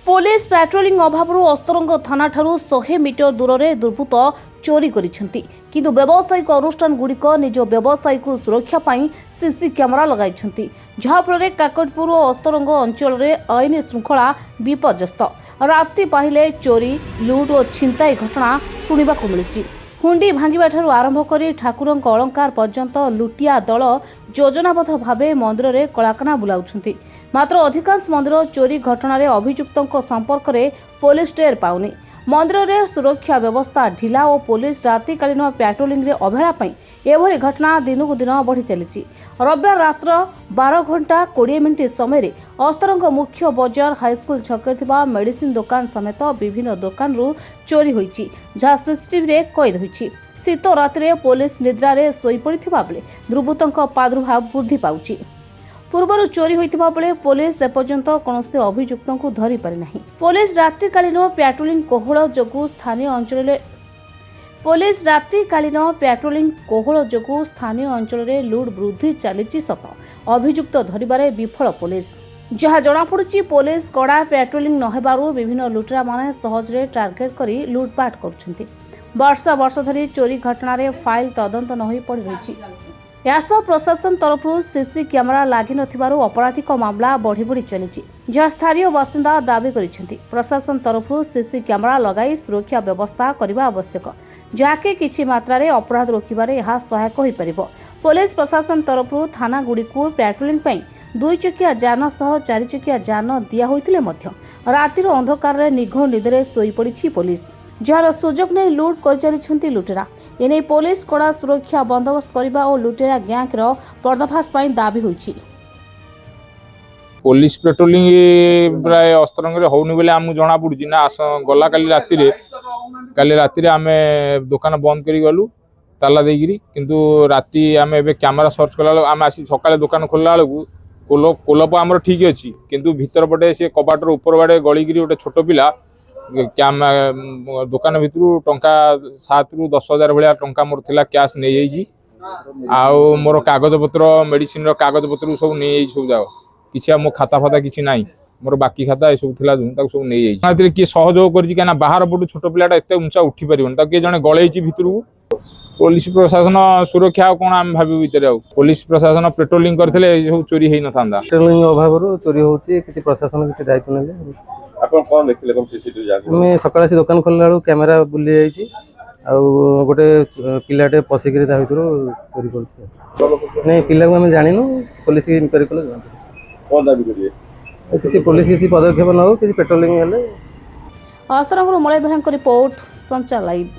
Police patrolling अभाव अस्तरंग थाना ठारू 100 मीटर दूर में दुर्बृत्त चोरी करिसेंती किंतु व्यावसायिक अनुष्ठान गुड़िक निज व्यवसायिक सुरक्षा पाई सीसी कैमेरा लगाइछंती जहाँफल काकटपुर और अस्तरंग अंचल में आईन श्रृंखला विपर्यस्त राति पाहिले चोरी लुट और छिनताई घटना शुणा मिलुची। हुंडी भांगिबा ठारू आरंभ करी ठाकुरंक अलंकार पर्यंत लुटिया दल योजनाबद्ध भावे मंदिर में कलाकना बुलाउछंती। मात्र अधिकांश मंदिर चोरी घटना अभियुक्तों संपर्क में पुलिस टेर पाउनी। मंदिर में सुरक्षा व्यवस्था ढिला और पुलिस रातिकालीन पेट्रोलिंग रे अवहेला एभली घटना दिनकू दिन बढ़ी चली। रविवार रात्र 12:20 समय अस्तरंग मुख्य बजार हाईस्कूल छक मेडिसिन दुकान समेत विभिन्न दुकान चोरी होईची जहाँ सीसीटीवी रे कैद होईची। शीत राति पुलिस निद्रा रे सोई पड़िथिबा बेले दुर्बृत्तों प्रादुर्भाव वृद्धि पाउची। पूर्व चोरी होता बेले पुलिस एपर्यंत कौन अभियुक्तों को धरी पारि नाही। पुलिस रात्रिकालीन पेट्रोलिंग कोहल जोगु स्थानीय अंचल में लुट वृद्धि चली सत अभियुक्त धरबारे विफल पुलिस जहाँ जनापड़ी पुलिस कड़ा पेट्रोलिंग नहेबारु विभिन्न लुटेरा माने सहजरे टार्गेट करी लुटपाट कर वर्ष धरी चोरी घटना फाइल तदंत नहोई पड़ रही। यासह प्रशासन तरफ सीसी कैमेरा लागि नथिबारु अपराधिक मामला बढ़ी बढ़ी चली जहाँ स्थानीय बासिंदा दाबी करिसेंती प्रशासन तरफ सीसी कैमेरा लगाई सुरक्षा व्यवस्था करने आवश्यक जहाँकि किछि मात्रा रे अपराध रोकिबारे यह सहायक होई परिबो। पुलिस प्रशासन तरफ थाना गुड़िकु पेट्रोलिंग पई 2 चकिया जान सह 4 चकिया जान दिया होइतिले मध्य रातिर अंधकार रे निघोड़ निदरे सोई पड़िछि पुलिस जार सुजोग नहीं लुट कर चली लुटेरा एने पुलिस कड़ा सुरक्षा बंदोबस्त करने और लुटेरा गैंग पर्दाफाश दाबी होइछि। पुलिस पेट्रोलिंग प्राय अस्तरंग होनी बेले आमको जना पड़ी ना गला काली राति आम दुकान बंद कर गलु ताला देकरी किंतु राति आम ए कैमेरा सर्च कला आम आसी सका दुकान खोलला बेलू कोलप आमर ठीक अच्छी किंतु भीतर पटे सी कबाटर ऊपर बाड़े गलिकी गोटे छोट पिला दुकान भितर टंका 7 ରୁ 10,000 भाया टंका मोर थिला कैश नहीं जाइए आउ मोर कागज पत्र मेडिसिन कागज पत्र सब नहीं सब जाओ किसी मो खाता फाता किसी ना मोर बाकी खाता ये सब थिला सब नहीं जाइए किए सहयोग कर बाहर पटू छोट पिलाटा एत उंचा उठी पार किए जड़े गलई भितर को पुलिस प्रशासन सुरक्षा कौन आम भाव भितर पुलिस प्रशासन पेट्रोलिंग करते सब चोरी हो ना पेट्रोलिंग अभाव चोरी होची किसी प्रशासन किसी दायित्व नेले आपण कोन देखले कोन सीसीटीवी जागे मैं सकाळे दुकान खोलला बेलू कैमेरा बुली जाइछि आ गोटे पिलाटे पसिकरी ता भितर चोरी करछि नहीं पिला को हम जानिनु पुलिस की इंक्वायरी कले कोन दाबी करिए किसी पुलिस किसी पदक्षेप न हो किसी पेट्रोलिंग हेले अस्तरंग मलय बेहरांक रिपोर्ट संचार लाइव।